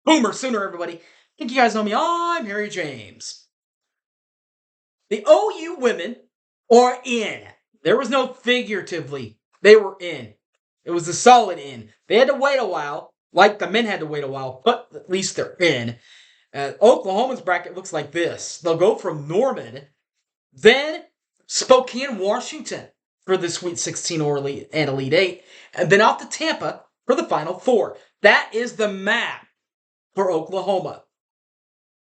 Boomer Sooner, everybody. I think you guys know me. I'm Harry James. The OU women are in. There was no figuratively. They were in. It was a solid in. They had to wait a while, like the men had to wait a while, but at least they're in. Oklahoma's bracket looks like this. They'll go from Norman, then Spokane, Washington for the Sweet 16 or Elite and Elite 8, and then off to Tampa for the Final Four. That is the map for Oklahoma.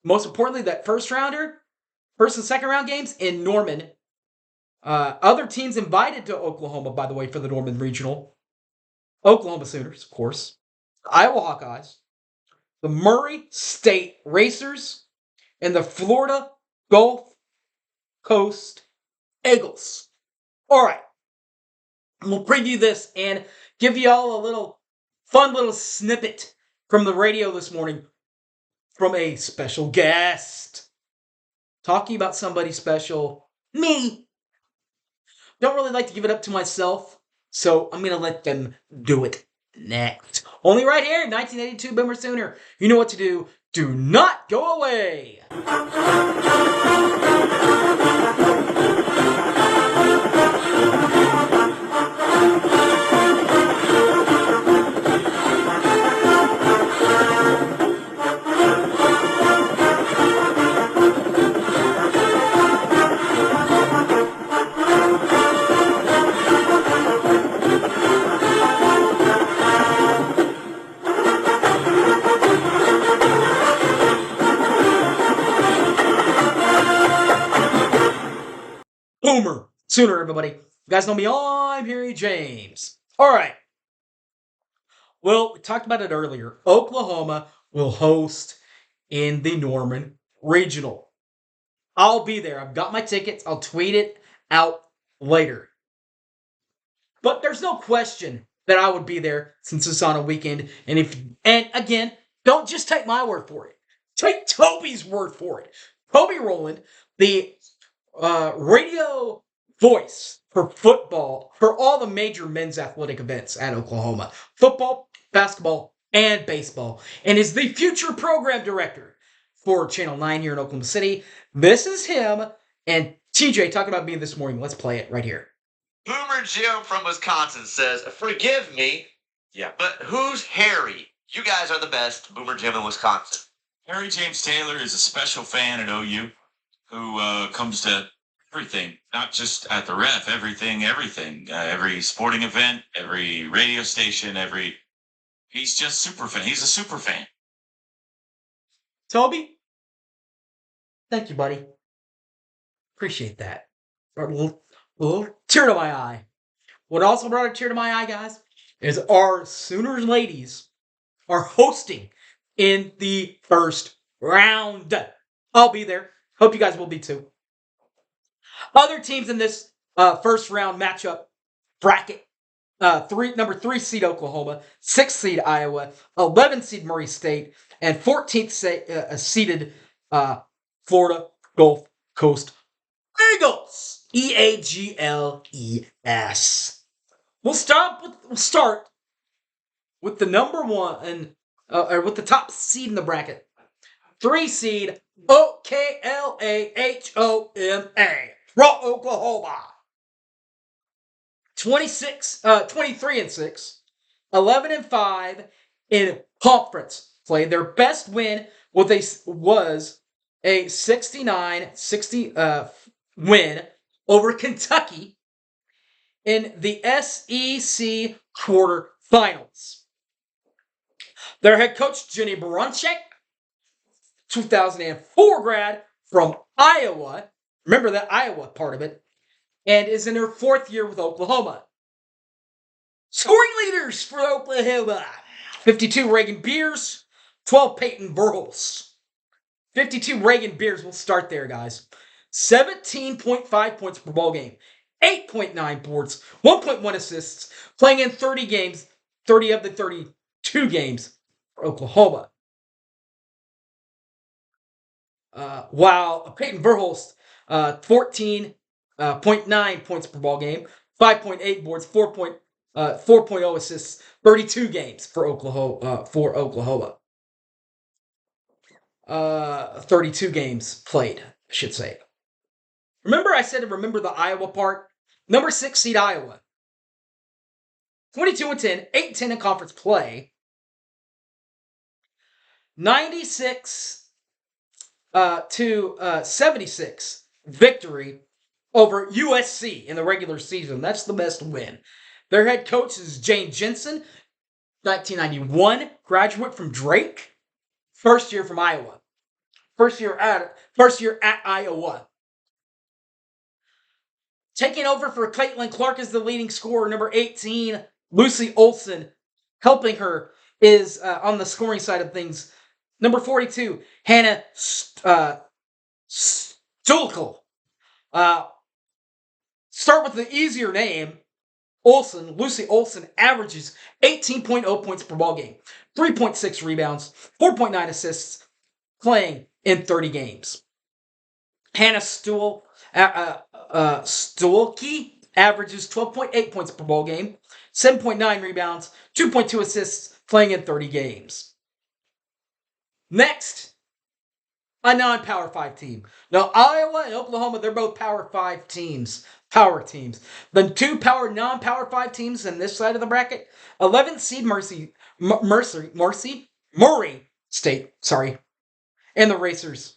Most importantly, that first and second round games in Norman. Other teams invited to Oklahoma, by the way, for the Norman Regional. Oklahoma Sooners, of course. Iowa Hawkeyes. The Murray State Racers. And the Florida Gulf Coast Eagles. All right. We'll preview this and give you all a fun little snippet from the radio this morning from a special guest. Talking about somebody special. Me. Don't really like to give it up to myself, so I'm going to let them do it next. Only right here, 1982 Boomer Sooner. You know what to do. Do not go away. Boomer Sooner, everybody. You guys know me. I'm Harry James. All right. Well, we talked about it earlier. Oklahoma will host in the Norman Regional. I'll be there. I've got my tickets. I'll tweet it out later. But there's no question that I would be there since it's on a weekend. And again, don't just take my word for it. Take Toby's word for it. Toby Rowland, the radio voice for football, for all the major men's athletic events at Oklahoma. Football, basketball, and baseball. And is the future program director for Channel 9 here in Oklahoma City. This is him and TJ talking about me this morning. Let's play it right here. Boomer Jim from Wisconsin says, forgive me, but who's Harry? You guys are the best, Boomer Jim in Wisconsin. Harry James Taylor is a special fan at OU who comes to everything, not just at the ref, everything, every sporting event, every radio station, he's just super fan. He's a super fan. Toby, thank you, buddy. Appreciate that. Brought a little tear to my eye. What also brought a tear to my eye, guys, is our Sooners ladies are hosting in the first round. I'll be there. Hope you guys will be too. Other teams in this first round matchup bracket. Number 3 seed Oklahoma, 6th seed Iowa, 11th seed Murray State, and 14th seeded Florida Gulf Coast Eagles. EAGLES. We'll start with the number 1 or with the top seed in the bracket. 3 seed Oklahoma. Raw Oklahoma. 23-6, 11-5 in conference play. Their best win was a 69-60 win over Kentucky in the SEC quarterfinals. Their head coach, Jenny Baranchek, 2004 grad from Iowa. Remember that Iowa part of it. And is in her 4th year with Oklahoma. Scoring leaders for Oklahoma. 52 Reagan Beers, 12 Peyton Burles. 52 Reagan Beers, we'll start there, guys. 17.5 points per ball game. 8.9 boards, 1.1 assists, playing in 30 games, 30 of the 32 games for Oklahoma. While Peyton Verhulst, 14.9 points per ball game, 5.8 boards, 4.0 assists, 32 games for Oklahoma. 32 games played, I should say. Remember I said to remember the Iowa part? Number 6 seed Iowa. 22-10, 8-10 in conference play. 96 to 76 victory over USC in the regular season. That's the best win. Their head coach is Jane Jensen, 1991 graduate from Drake, first year from Iowa, first year at Iowa. Taking over for Caitlin Clark as the leading scorer, number 18, Lucy Olson, helping her is on the scoring side of things. Number 42, Hannah Stulkel. Start with the easier name. Lucy Olson averages 18.0 points per ball game, 3.6 rebounds, 4.9 assists, playing in 30 games. Hannah Stulke averages 12.8 points per ball game, 7.9 rebounds, 2.2 assists, playing in 30 games. Next, a non-Power 5 team. Now, Iowa and Oklahoma, they're both Power 5 teams. Power teams. The two non-Power 5 teams in this side of the bracket, 11th seed Murray State, and the Racers.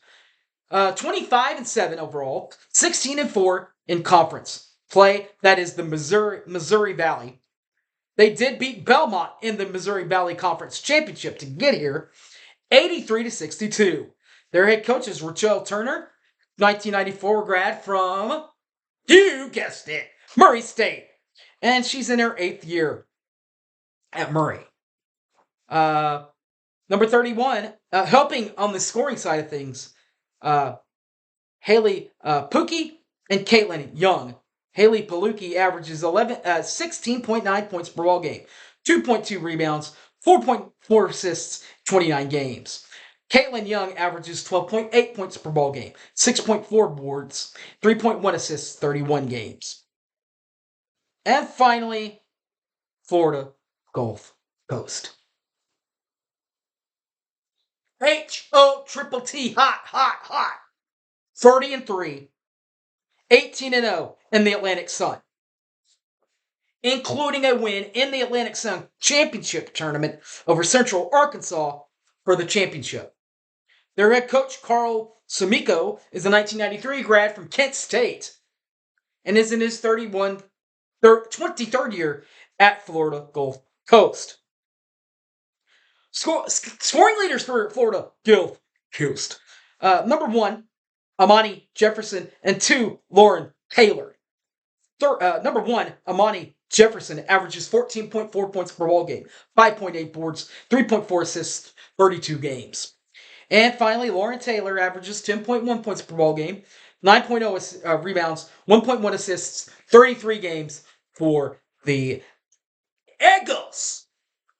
25-7 overall, 16-4 in conference play. That is the Missouri Valley. They did beat Belmont in the Missouri Valley Conference Championship to get here, 83-62. Their head coach is Rachel Turner, 1994 grad from, you guessed it, Murray State. And she's in her 8th year at Murray. Number 31, helping on the scoring side of things, Haley Pookie and Caitlin Young. Haley Paluki averages 16.9 points per ball game, 2.2 rebounds, 4.4 assists, 29 games. Caitlin Young averages 12.8 points per ball game, 6.4 boards, 3.1 assists, 31 games. And finally, Florida Gulf Coast. HOTTT, hot. 30-3, 18-0 in the Atlantic Sun, including a win in the Atlantic Sun Championship Tournament over Central Arkansas for the championship. Their head coach, Carl Sumiko, is a 1993 grad from Kent State and is in his 23rd year at Florida Gulf Coast. Scoring leaders for Florida Gulf Coast. Number 1, Amani Jefferson, and 2, Lauren Taylor. Number 1, Amani Jefferson averages 14.4 points per ball game, 5.8 boards, 3.4 assists, 32 games. And finally, Lauren Taylor averages 10.1 points per ball game, 9.0 rebounds, 1.1 assists, 33 games for the Eagles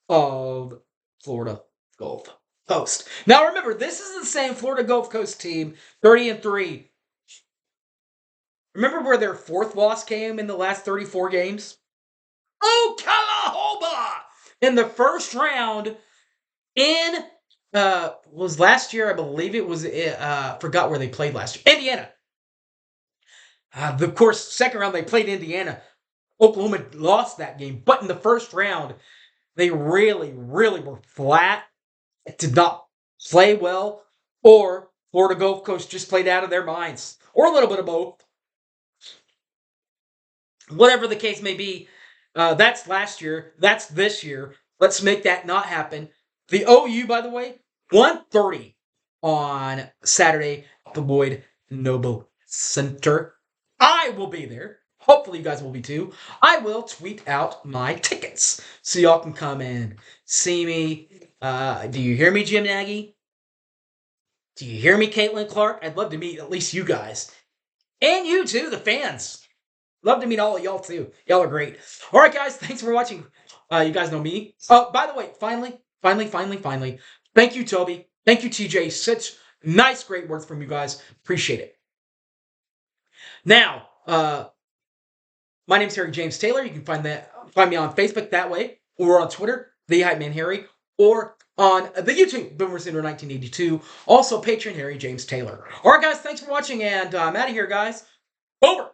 of Florida Gulf Coast. Now remember, this is the same Florida Gulf Coast team, 30-3. Remember where their 4th loss came in the last 34 games? Oklahoma! In the first round in, was last year, I believe it was, forgot where they played last year. Indiana. Of course, second round they played Indiana. Oklahoma lost that game. But in the first round, they really were flat. Did not play well. Or Florida Gulf Coast just played out of their minds. Or a little bit of both. Whatever the case may be, that's last year. That's this year. Let's make that not happen. The OU, by the way, 1:30 on Saturday at the Boyd Noble Center. I will be there. Hopefully you guys will be too. I will tweet out my tickets so y'all can come and see me. Do you hear me, Jim Nagy? Do you hear me, Caitlin Clark? I'd love to meet at least you guys. And you too, the fans. Love to meet all of y'all too. Y'all are great. All right, guys. Thanks for watching. You guys know me. Oh, by the way, finally. Thank you, Toby. Thank you, TJ. Such nice, great words from you guys. Appreciate it. Now, my name's Harry James Taylor. You can find me on Facebook that way, or on Twitter, The Hype Man Harry, or on the YouTube, Boomer Sooner 1982. Also, Patreon Harry James Taylor. All right, guys, thanks for watching, and I'm out of here, guys. Over.